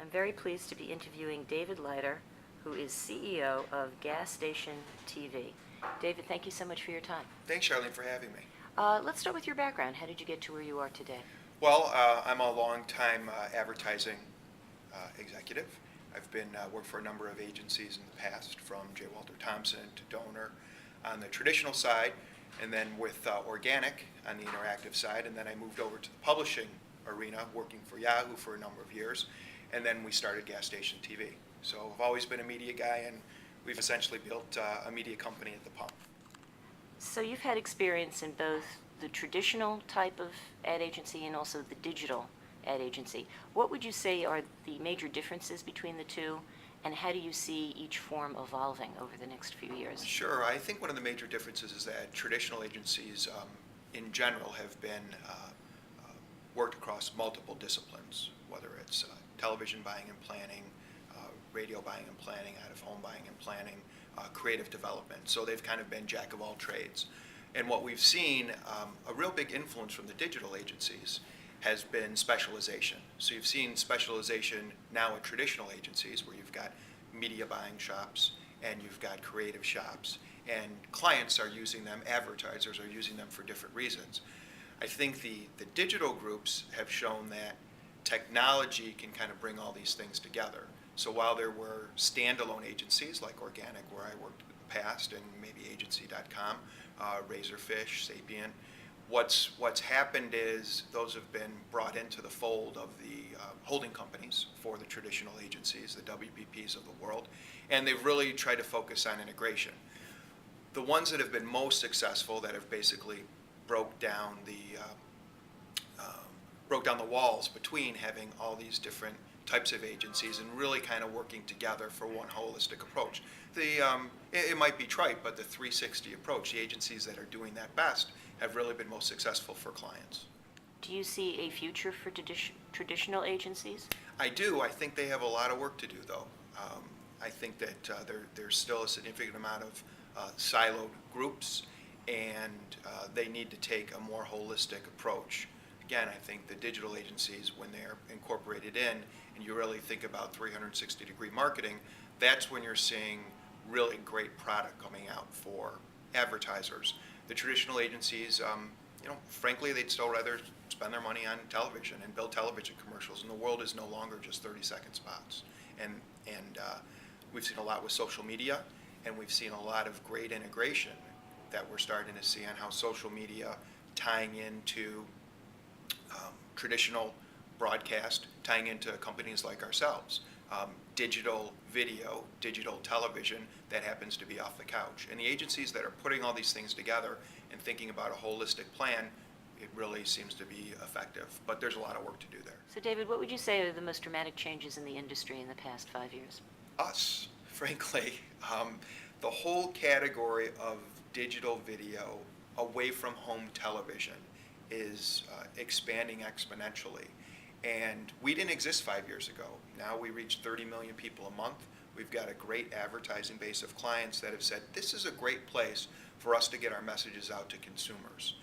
I'm very pleased to be interviewing David Leider, who is CEO of Gas Station TV. David, thank you so much for your time. Thanks, Charlene, for having me. Let's start with your background. How did you get to where you are today? Well, I'm a long-time advertising executive. I've been worked for a number of agencies in the past, from J. Walter Thompson to Donor on the traditional side, and then with organic on the interactive side, and then I moved over to the publishing arena, working for Yahoo for a number of years, and then we started Gas Station TV. So I've always been a media guy, and we've essentially built a media company at the pump. So you've had experience in both the traditional type of ad agency and also the digital ad agency. What would you say are the major differences between the two, and how do you see each form evolving over the next few years? Sure. I think one of the major differences is that traditional agencies in general have been worked across multiple disciplines, whether it's television buying and planning, radio buying and planning, out-of-home buying and planning, creative development. So they've kind of been jack of all trades. And what we've seen, a real big influence from the digital agencies has been specialization. So you've seen specialization now at traditional agencies where you've got media buying shops and you've got creative shops, and clients are using them, advertisers are using them for different reasons. I think the digital groups have shown that technology can kind of bring all these things together. So while there were standalone agencies like Organic, where I worked in the past, and maybe agency.com, Razorfish, Sapient, what's happened is those have been brought into the fold of the holding companies for the traditional agencies, the WPPs of the world, and they've really tried to focus on integration. The ones that have been most successful, that have basically broke down the walls between having all these different types of agencies and really kind of working together for one holistic approach. It might be trite, but the 360 approach, the agencies that are doing that best have really been most successful for clients. Do you see a future for traditional agencies? I do. I think they have a lot of work to do, though. I think that there's still a significant amount of siloed groups, and they need to take a more holistic approach. Again, I think the digital agencies, when they're incorporated in, and you really think about 360-degree marketing, that's when you're seeing really great product coming out for advertisers. The traditional agencies, frankly, they'd still rather spend their money on television and build television commercials, and the world is no longer just 30-second spots. And we've seen a lot with social media, and we've seen a lot of great integration that we're starting to see on how social media tying into traditional broadcast, tying into companies like ourselves, digital video, digital television that happens to be off the couch. And the agencies that are putting all these things together and thinking about a holistic plan, it really seems to be effective. But there's a lot of work to do there. So David, what would you say are the most dramatic changes in the industry in the past 5 years? Us, frankly. The whole category of digital video away from home television is expanding exponentially. And we didn't exist 5 years ago. Now we reach 30 million people a month. We've got a great advertising base of clients that have said, this is a great place for us to get our messages out to consumers.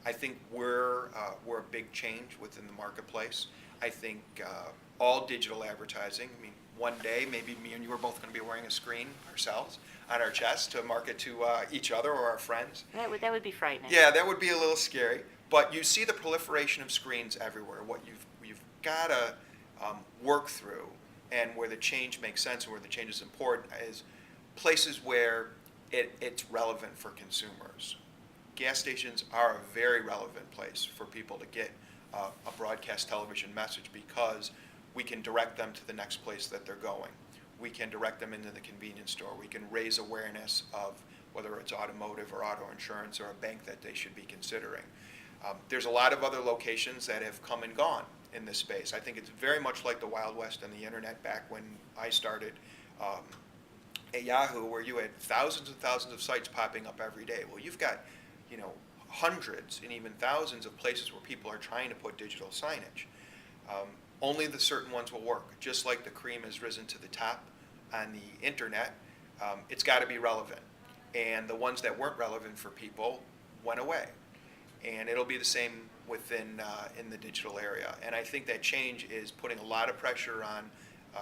I think we're a big change within the marketplace. I think all digital advertising, one day maybe me and you are both going to be wearing a screen ourselves on our chest to market to each other or our friends. That would be frightening. Yeah, that would be a little scary. But you see the proliferation of screens everywhere. What you've got to work through, and where the change makes sense and where the change is important, is places where it's relevant for consumers. Gas stations are a very relevant place for people to get a broadcast television message, because we can direct them to the next place that they're going. We can direct them into the convenience store. We can raise awareness of whether it's automotive or auto insurance or a bank that they should be considering. There's a lot of other locations that have come and gone in this space. I think it's very much like the Wild West and the internet back when I started at Yahoo, where you had thousands and thousands of sites popping up every day. Well, you've got hundreds and even thousands of places where people are trying to put digital signage. Only the certain ones will work. Just like the cream has risen to the top on the internet, it's got to be relevant. And the ones that weren't relevant for people went away. And it'll be the same within in the digital area. And I think that change is putting a lot of pressure on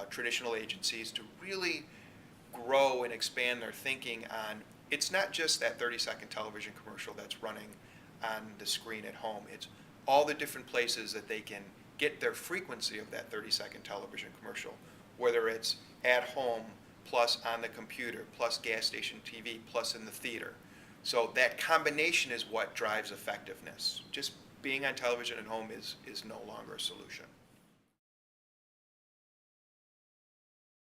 traditional agencies to really grow and expand their thinking on, it's not just that 30-second television commercial that's running on the screen at home. It's all the different places that they can get their frequency of that 30-second television commercial, whether it's at home, plus on the computer, plus gas station TV, plus in the theater. So that combination is what drives effectiveness. Just being on television at home is no longer a solution.